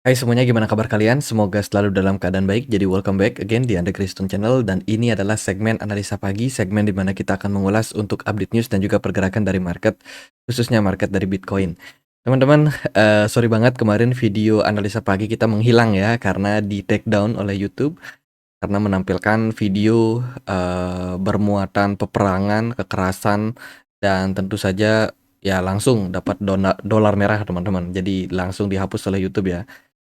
Hai semuanya, gimana kabar kalian? Semoga selalu dalam keadaan baik. Jadi welcome back again di Andre Kriston Channel, dan ini adalah segmen analisa pagi, segmen di mana kita akan mengulas untuk update news dan juga pergerakan dari market, khususnya market dari Bitcoin. Teman-teman, sorry banget kemarin video analisa pagi kita menghilang ya karena di take down oleh YouTube karena menampilkan video bermuatan peperangan, kekerasan, dan tentu saja ya langsung dapat dolar merah teman-teman. Jadi langsung dihapus oleh YouTube ya.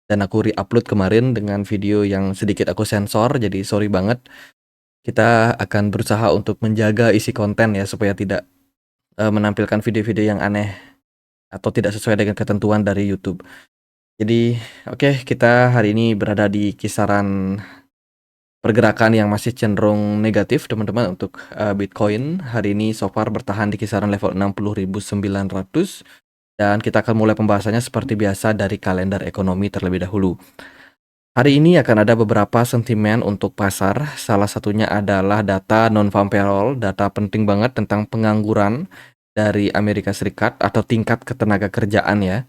Dan aku re-upload kemarin dengan video yang sedikit aku sensor, jadi sorry banget. Kita akan berusaha untuk menjaga isi konten ya, supaya tidak menampilkan video-video yang aneh atau tidak sesuai dengan ketentuan dari YouTube. Jadi, oke, kita hari ini berada di kisaran pergerakan yang masih cenderung negatif, teman-teman, untuk Bitcoin. Hari ini so far bertahan di kisaran level 60.900, dan kita akan mulai pembahasannya seperti biasa dari kalender ekonomi terlebih dahulu. Hari ini akan ada beberapa sentimen untuk pasar. Salah satunya adalah data non-farm payroll, data penting banget tentang pengangguran dari Amerika Serikat atau tingkat ketenaga kerjaan ya.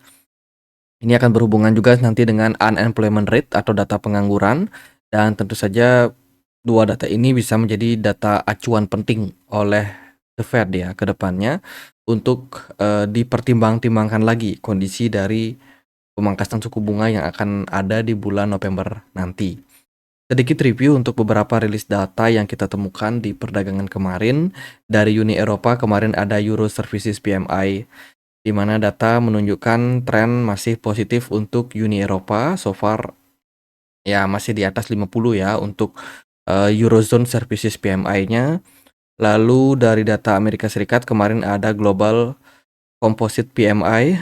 Ini akan berhubungan juga nanti dengan unemployment rate atau data pengangguran, dan tentu saja dua data ini bisa menjadi data acuan penting oleh The Fed ya ke depannya untuk dipertimbang-timbangkan lagi kondisi dari pemangkasan suku bunga yang akan ada di bulan November nanti. Sedikit review untuk beberapa rilis data yang kita temukan di perdagangan kemarin. Dari Uni Eropa kemarin ada Euro Services PMI, di mana data menunjukkan tren masih positif untuk Uni Eropa. So far ya masih di atas 50 ya untuk Eurozone Services PMI-nya. Lalu dari data Amerika Serikat kemarin ada Global Composite PMI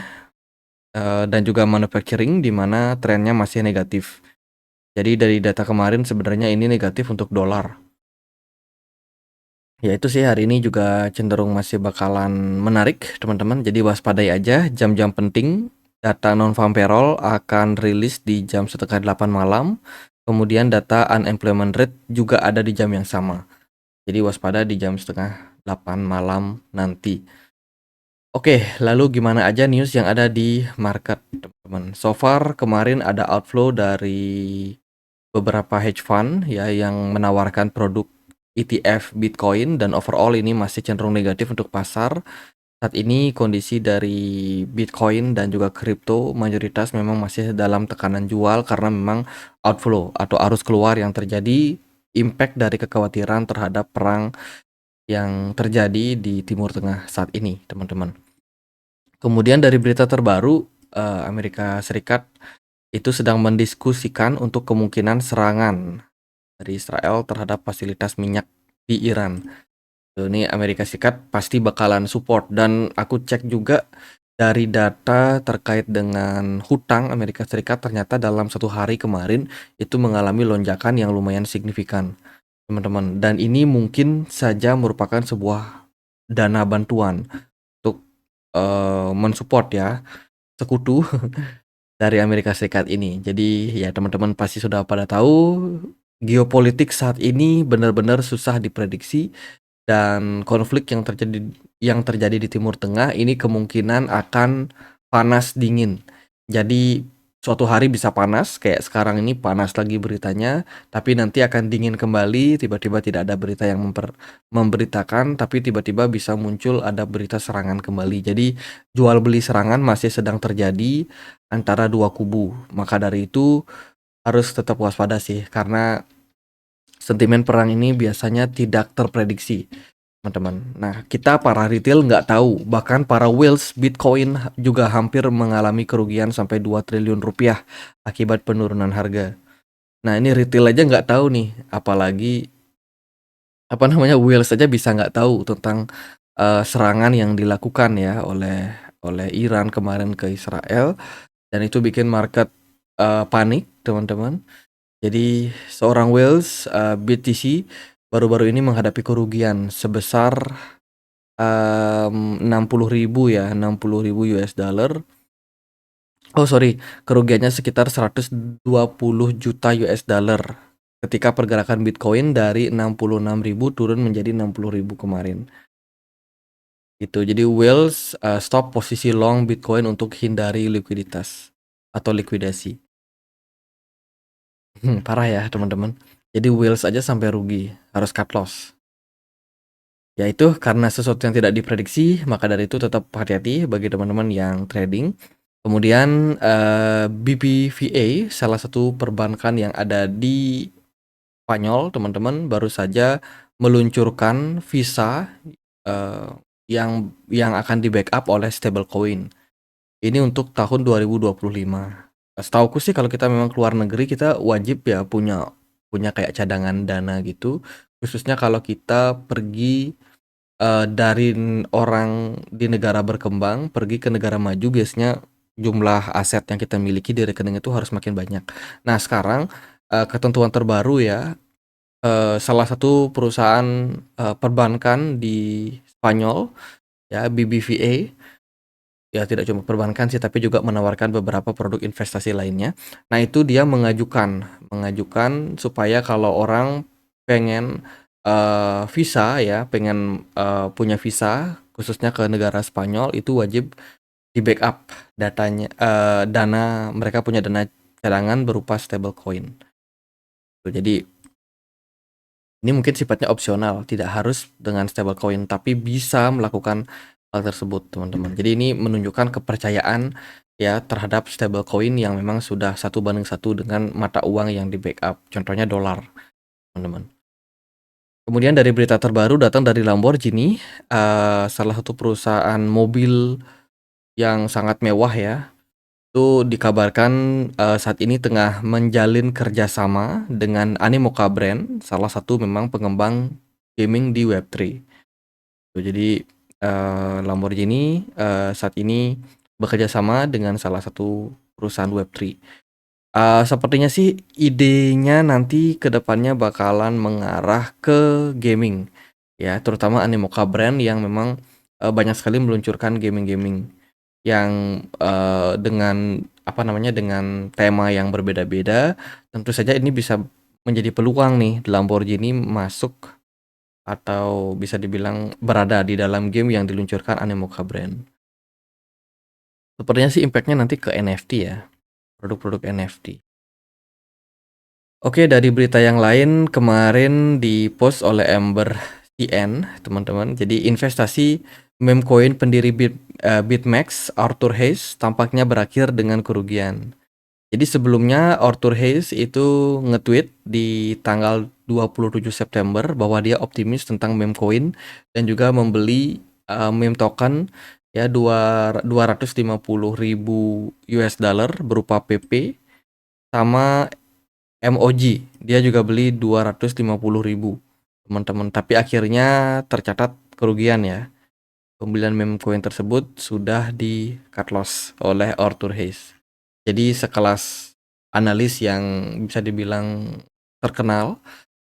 dan juga Manufacturing, di mana trennya masih negatif. Jadi dari data kemarin sebenarnya ini negatif untuk dolar. Ya itu sih, hari ini juga cenderung masih bakalan menarik teman-teman. Jadi waspadai aja jam-jam penting. Data non-farm payroll akan rilis di jam setengah 8 malam. Kemudian data unemployment rate juga ada di jam yang sama. Jadi waspada di jam setengah 8 malam nanti. Oke, lalu gimana aja news yang ada di market teman-teman. So far kemarin ada outflow dari beberapa hedge fund ya yang menawarkan produk ETF Bitcoin, dan overall ini masih cenderung negatif untuk pasar. Saat ini kondisi dari Bitcoin dan juga kripto mayoritas memang masih dalam tekanan jual karena memang outflow atau arus keluar yang terjadi, impact dari kekhawatiran terhadap perang yang terjadi di Timur Tengah saat ini, teman-teman. Kemudian dari berita terbaru, Amerika Serikat itu sedang mendiskusikan untuk kemungkinan serangan dari Israel terhadap fasilitas minyak di Iran. Ini Amerika Serikat pasti bakalan support, dan aku cek juga dari data terkait dengan hutang Amerika Serikat, ternyata dalam satu hari kemarin itu mengalami lonjakan yang lumayan signifikan, teman-teman. Dan ini mungkin saja merupakan sebuah dana bantuan untuk mensupport ya sekutu dari Amerika Serikat ini. Jadi ya teman-teman pasti sudah pada tahu geopolitik saat ini benar-benar susah diprediksi, dan konflik yang terjadi di Timur Tengah ini kemungkinan akan panas dingin. Jadi suatu hari bisa panas kayak sekarang ini panas lagi beritanya, tapi nanti akan dingin kembali, tiba-tiba tidak ada berita yang memberitakan, tapi tiba-tiba bisa muncul ada berita serangan kembali. Jadi jual beli serangan masih sedang terjadi antara dua kubu. Maka dari itu harus tetap waspada sih, karena sentimen perang ini biasanya tidak terprediksi, teman-teman. Nah, kita para retail nggak tahu, bahkan para whales Bitcoin juga hampir mengalami kerugian sampai 2 triliun rupiah akibat penurunan harga. Nah, ini retail aja nggak tahu nih, apalagi whales aja bisa nggak tahu tentang serangan yang dilakukan ya oleh Iran kemarin ke Israel, dan itu bikin market panik, teman-teman. Jadi seorang whales BTC baru-baru ini menghadapi kerugian sebesar 60.000 ya, 60.000 US dollar. Oh sorry, kerugiannya sekitar 120 juta US dollar ketika pergerakan Bitcoin dari 66.000 turun menjadi 60.000 kemarin. Gitu. Jadi whales stop posisi long Bitcoin untuk hindari likuiditas atau likuidasi. Parah ya teman-teman. Jadi whales aja sampai rugi, harus cut loss. Ya itu karena sesuatu yang tidak diprediksi, maka dari itu tetap hati-hati bagi teman-teman yang trading. Kemudian BBVA, salah satu perbankan yang ada di Spanyol, teman-teman, baru saja meluncurkan Visa eh, yang akan di-backup oleh stablecoin. Ini untuk tahun 2025. Setauku sih kalau kita memang keluar negeri, kita wajib ya punya punya kayak cadangan dana gitu. Khususnya kalau kita pergi dari orang di negara berkembang pergi ke negara maju, biasanya jumlah aset yang kita miliki di rekening itu harus makin banyak. Nah sekarang ketentuan terbaru ya, salah satu perusahaan perbankan di Spanyol ya, BBVA, ya tidak cuma perbankan sih tapi juga menawarkan beberapa produk investasi lainnya. Nah itu dia mengajukan supaya kalau orang pengen visa ya, pengen punya visa khususnya ke negara Spanyol, itu wajib di-backup datanya, dana mereka punya dana cadangan berupa stablecoin. Jadi ini mungkin sifatnya opsional, tidak harus dengan stablecoin, tapi bisa melakukan hal tersebut, teman-teman. Jadi ini menunjukkan kepercayaan ya terhadap stablecoin yang memang sudah 1:1 dengan mata uang yang di-backup, contohnya dolar, teman-teman. Kemudian dari berita terbaru datang dari Lamborghini, salah satu perusahaan mobil yang sangat mewah ya, itu dikabarkan saat ini tengah menjalin kerjasama dengan Animoca Brand, salah satu memang pengembang gaming di Web3. Jadi Lamborghini saat ini bekerja sama dengan salah satu perusahaan Web3. Sepertinya sih idenya nanti ke depannya bakalan mengarah ke gaming ya, terutama Animoca Brand yang memang banyak sekali meluncurkan gaming-gaming yang dengan apa namanya, dengan tema yang berbeda-beda. Tentu saja ini bisa menjadi peluang nih Lamborghini masuk atau bisa dibilang berada di dalam game yang diluncurkan Animoca Brand. Sepertinya sih impact-nya nanti ke NFT ya, produk-produk NFT. Oke, dari berita yang lain kemarin di-post oleh Ember CN, teman-teman. Jadi investasi meme coin pendiri BitMEX, Arthur Hayes, tampaknya berakhir dengan kerugian. Jadi sebelumnya Arthur Hayes itu nge-tweet di tanggal 27 September bahwa dia optimis tentang meme coin dan juga membeli meme token ya 250.000 US dollar berupa PP sama MOG. Dia juga beli 250.000, teman-teman. Tapi akhirnya tercatat kerugian ya. Pembelian meme coin tersebut sudah di cut loss oleh Arthur Hayes. Jadi sekelas analis yang bisa dibilang terkenal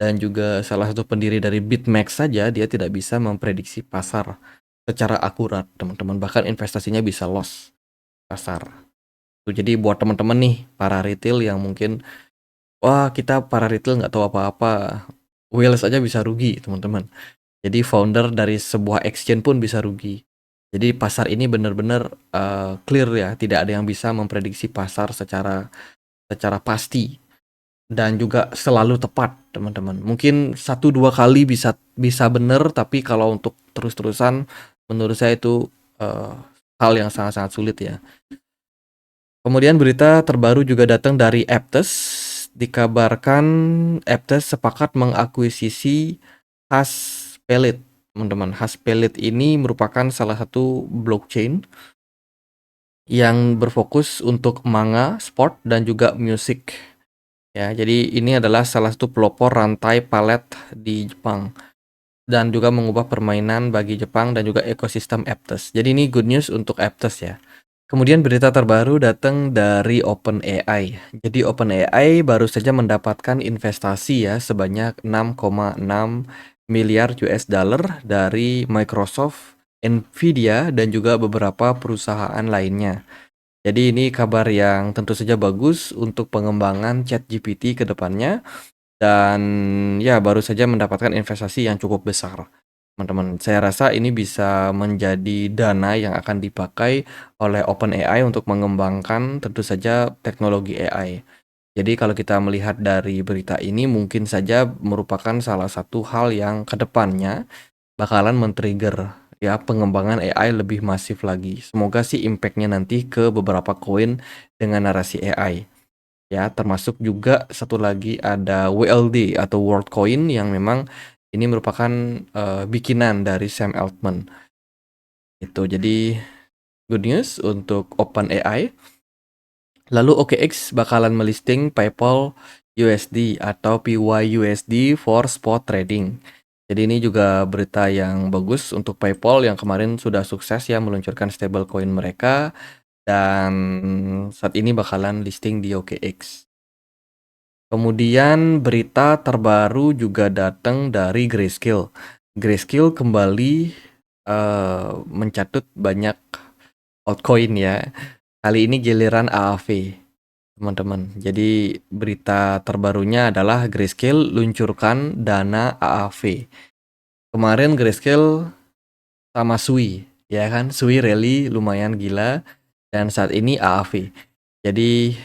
dan juga salah satu pendiri dari BitMEX saja, dia tidak bisa memprediksi pasar secara akurat, teman-teman. Bahkan investasinya bisa loss pasar. Jadi buat teman-teman nih, para retail yang mungkin, wah kita para retail nggak tahu apa-apa, Wheels aja bisa rugi, teman-teman. Jadi founder dari sebuah exchange pun bisa rugi. Jadi pasar ini benar-benar clear ya, tidak ada yang bisa memprediksi pasar secara pasti dan juga selalu tepat, teman-teman. Mungkin 1-2 kali bisa bisa benar, tapi kalau untuk terus-terusan menurut saya itu eh, hal yang sangat-sangat sulit ya. Kemudian berita terbaru juga datang dari Aptos. Dikabarkan Aptos sepakat mengakuisisi Haspelit, teman-teman. Haspelit ini merupakan salah satu blockchain yang berfokus untuk manga, sport, dan juga musik. Ya, jadi ini adalah salah satu pelopor rantai palet di Jepang dan juga mengubah permainan bagi Jepang dan juga ekosistem Aptos. Jadi ini good news untuk Aptos ya. Kemudian berita terbaru datang dari OpenAI. Jadi OpenAI baru saja mendapatkan investasi ya sebanyak 6,6 miliar US dollar dari Microsoft, Nvidia, dan juga beberapa perusahaan lainnya. Jadi ini kabar yang tentu saja bagus untuk pengembangan ChatGPT ke depannya, dan ya baru saja mendapatkan investasi yang cukup besar. Teman-teman, saya rasa ini bisa menjadi dana yang akan dipakai oleh OpenAI untuk mengembangkan tentu saja teknologi AI. Jadi kalau kita melihat dari berita ini mungkin saja merupakan salah satu hal yang ke depannya bakalan men-trigger ya pengembangan AI lebih masif lagi. Semoga sih impact-nya nanti ke beberapa koin dengan narasi AI. Ya, termasuk juga satu lagi ada WLD atau Worldcoin yang memang ini merupakan bikinan dari Sam Altman. Itu jadi good news untuk OpenAI. Lalu OKX bakalan melisting PayPal USD atau PYUSD for spot trading. Jadi ini juga berita yang bagus untuk PayPal yang kemarin sudah sukses ya meluncurkan stablecoin mereka dan saat ini bakalan listing di OKX. Kemudian berita terbaru juga datang dari Grayscale. Grayscale kembali mencatut banyak altcoin ya. Kali ini giliran AAV, teman-teman. Jadi berita terbarunya adalah Grayscale luncurkan dana AAV. Kemarin Grayscale sama Sui, ya kan? Sui rally lumayan gila dan saat ini AAV. Jadi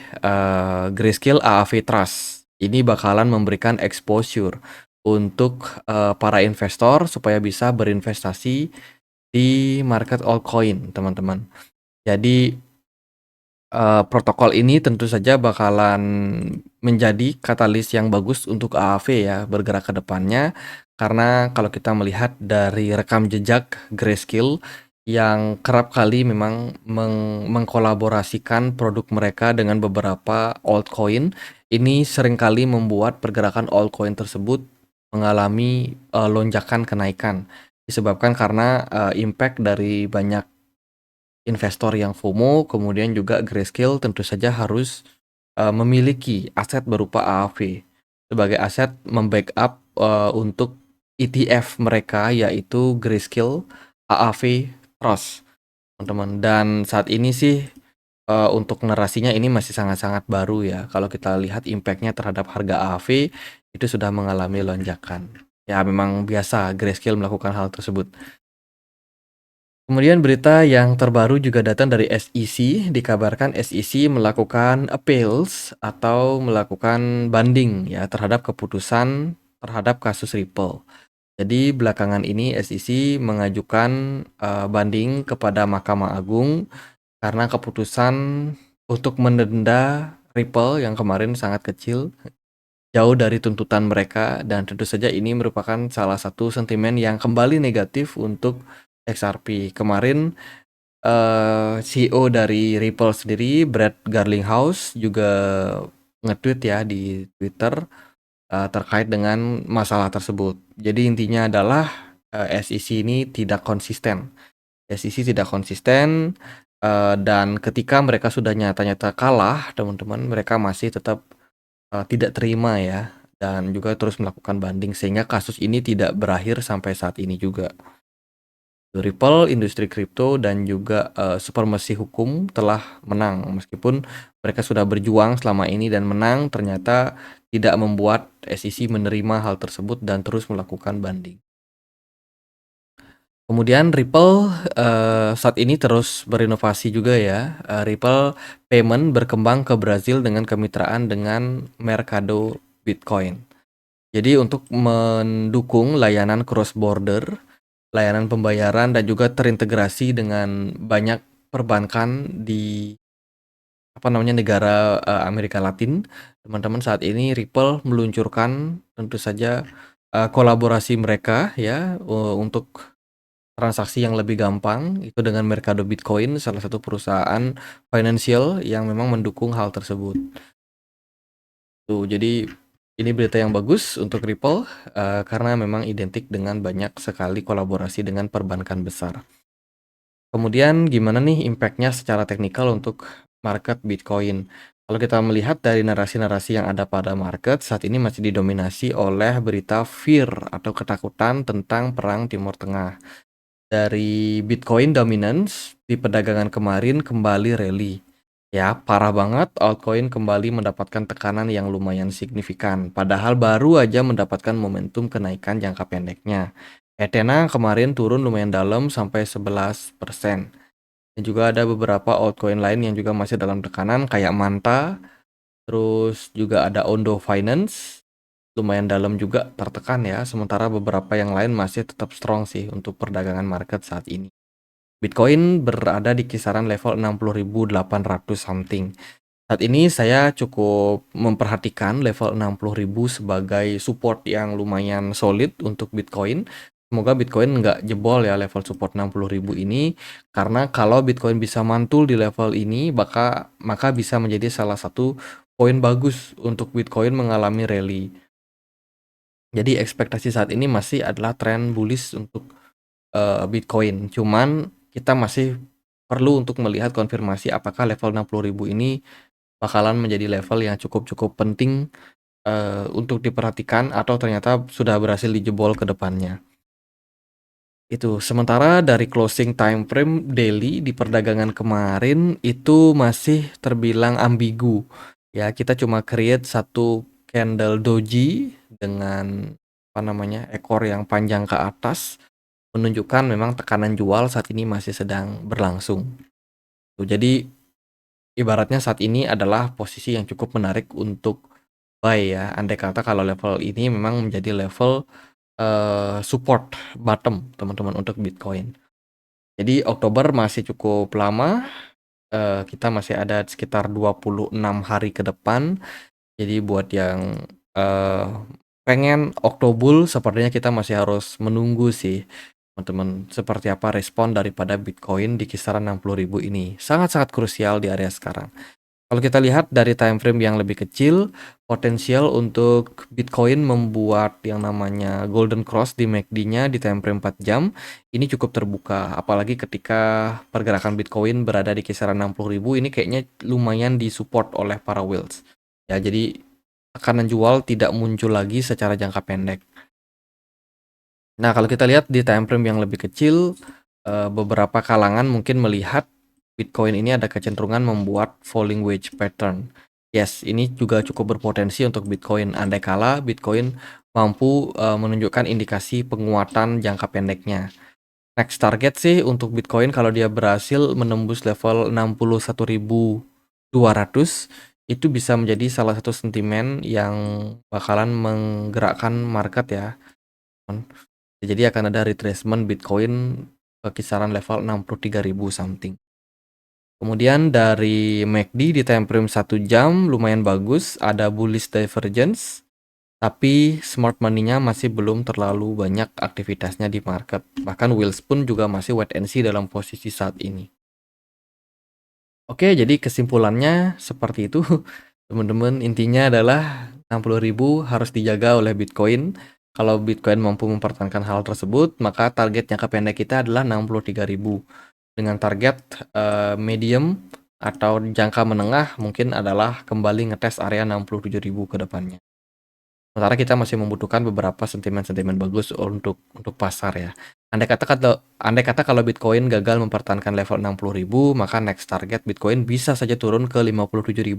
Grayscale AAV Trust ini bakalan memberikan exposure untuk para investor supaya bisa berinvestasi di market altcoin, teman-teman. Jadi protokol ini tentu saja bakalan menjadi katalis yang bagus untuk AAV ya bergerak ke depannya karena kalau kita melihat dari rekam jejak Grayscale yang kerap kali memang mengkolaborasikan produk mereka dengan beberapa altcoin ini seringkali membuat pergerakan altcoin tersebut mengalami lonjakan kenaikan disebabkan karena impact dari banyak investor yang FOMO, kemudian juga Grayscale tentu saja harus memiliki aset berupa AAV sebagai aset membackup untuk ETF mereka yaitu Grayscale AAV Trust, teman-teman. Dan saat ini sih untuk narasinya ini masih sangat-sangat baru ya. Kalau kita lihat impact-nya terhadap harga AAV itu sudah mengalami lonjakan. Ya memang biasa Grayscale melakukan hal tersebut. Kemudian berita yang terbaru juga datang dari SEC, dikabarkan SEC melakukan appeals atau melakukan banding ya terhadap keputusan terhadap kasus Ripple. Jadi belakangan ini SEC mengajukan banding kepada Mahkamah Agung karena keputusan untuk mendenda Ripple yang kemarin sangat kecil, jauh dari tuntutan mereka dan tentu saja ini merupakan salah satu sentimen yang kembali negatif untuk XRP. Kemarin CEO dari Ripple sendiri, Brad Garlinghouse juga nge-tweet ya di Twitter terkait dengan masalah tersebut. Jadi intinya adalah SEC ini tidak konsisten. SEC tidak konsisten dan ketika mereka sudah nyata-nyata kalah, teman-teman, mereka masih tetap tidak terima ya dan juga terus melakukan banding sehingga kasus ini tidak berakhir sampai saat ini juga. Ripple, industri kripto, dan juga supremasi hukum telah menang. Meskipun mereka sudah berjuang selama ini dan menang, ternyata tidak membuat SEC menerima hal tersebut dan terus melakukan banding. Kemudian Ripple saat ini terus berinovasi juga ya. Ripple Payment berkembang ke Brazil dengan kemitraan dengan Mercado Bitcoin. Jadi untuk mendukung layanan cross border, layanan pembayaran dan juga terintegrasi dengan banyak perbankan di negara Amerika Latin. Teman-teman, saat ini Ripple meluncurkan tentu saja kolaborasi mereka ya untuk transaksi yang lebih gampang itu dengan Mercado Bitcoin, salah satu perusahaan financial yang memang mendukung hal tersebut. Tuh, jadi ini berita yang bagus untuk Ripple karena memang identik dengan banyak sekali kolaborasi dengan perbankan besar. Kemudian gimana nih impact-nya secara teknikal untuk market Bitcoin? Kalau kita melihat dari narasi-narasi yang ada pada market, saat ini masih didominasi oleh berita fear atau ketakutan tentang perang Timur Tengah. Dari Bitcoin dominance di perdagangan kemarin kembali rally. Ya, parah banget altcoin kembali mendapatkan tekanan yang lumayan signifikan. Padahal baru aja mendapatkan momentum kenaikan jangka pendeknya. Ethena kemarin turun lumayan dalam sampai 11%. Dan juga ada beberapa altcoin lain yang juga masih dalam tekanan kayak Manta terus juga ada Ondo Finance, lumayan dalam juga tertekan ya, sementara beberapa yang lain masih tetap strong sih untuk perdagangan market saat ini. Bitcoin berada di kisaran level 60.800 something. Saat ini saya cukup memperhatikan level 60.000 sebagai support yang lumayan solid untuk Bitcoin. Semoga Bitcoin nggak jebol ya level support 60.000 ini, karena kalau Bitcoin bisa mantul di level ini, maka bisa menjadi salah satu poin bagus untuk Bitcoin mengalami rally. Jadi ekspektasi saat ini masih adalah tren bullish untuk Bitcoin. Cuman kita masih perlu untuk melihat konfirmasi apakah level 60.000 ini bakalan menjadi level yang cukup penting untuk diperhatikan atau ternyata sudah berhasil dijebol ke depannya. Itu. Sementara dari closing time frame daily di perdagangan kemarin itu masih terbilang ambigu. Ya, kita cuma create satu candle doji dengan apa namanya, ekor yang panjang ke atas, menunjukkan memang tekanan jual saat ini masih sedang berlangsung. Tuh, jadi ibaratnya saat ini adalah posisi yang cukup menarik untuk buy ya. Andai kata kalau level ini memang menjadi level support bottom teman-teman untuk Bitcoin. Jadi Oktober masih cukup lama, kita masih ada sekitar 26 hari ke depan. Jadi buat yang pengen Oktober sepertinya kita masih harus menunggu sih teman-teman, seperti apa respon daripada Bitcoin di kisaran 60.000 ini. Sangat-sangat krusial di area sekarang. Kalau kita lihat dari time frame yang lebih kecil, potensial untuk Bitcoin membuat yang namanya golden cross di MACD-nya di time frame 4 jam ini cukup terbuka, apalagi ketika pergerakan Bitcoin berada di kisaran 60.000 ini kayaknya lumayan disupport oleh para whales. Ya, jadi tekanan jual tidak muncul lagi secara jangka pendek. Nah, kalau kita lihat di time frame yang lebih kecil, beberapa kalangan mungkin melihat Bitcoin ini ada kecenderungan membuat falling wedge pattern. Yes, ini juga cukup berpotensi untuk Bitcoin. Andai kala Bitcoin mampu menunjukkan indikasi penguatan jangka pendeknya. Next target sih untuk Bitcoin kalau dia berhasil menembus level 61.200, itu bisa menjadi salah satu sentimen yang bakalan menggerakkan market ya. Jadi akan ada retracement Bitcoin ke kisaran level 63.000 something. Kemudian dari MACD di time frame 1 jam lumayan bagus, ada bullish divergence, tapi smart money-nya masih belum terlalu banyak aktivitasnya di market. Bahkan whales pun juga masih wait and see dalam posisi saat ini. Oke, jadi kesimpulannya seperti itu. Teman-teman, intinya adalah 60.000 harus dijaga oleh Bitcoin. Kalau Bitcoin mampu mempertahankan hal tersebut, maka target jangka pendek kita adalah 63.000. Dengan target medium atau jangka menengah mungkin adalah kembali ngetes area 67.000 ke depannya. Sementara kita masih membutuhkan beberapa sentimen-sentimen bagus untuk pasar ya. Andai kata kalau Bitcoin gagal mempertahankan level 60.000, maka next target Bitcoin bisa saja turun ke 57.000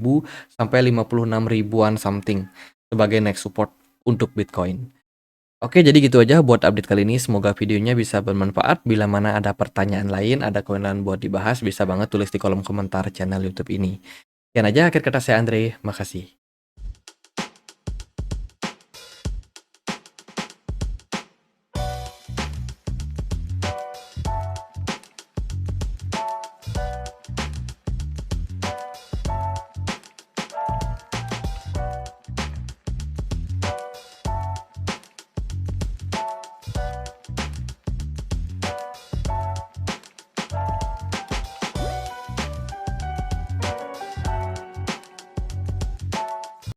sampai 56 ribuan something sebagai next support untuk Bitcoin. Oke, jadi gitu aja buat update kali ini. Semoga videonya bisa bermanfaat. Bila mana ada pertanyaan lain, ada koin lain buat dibahas, bisa banget tulis di kolom komentar channel YouTube ini. Sekian aja akhir kata saya Andre, makasih.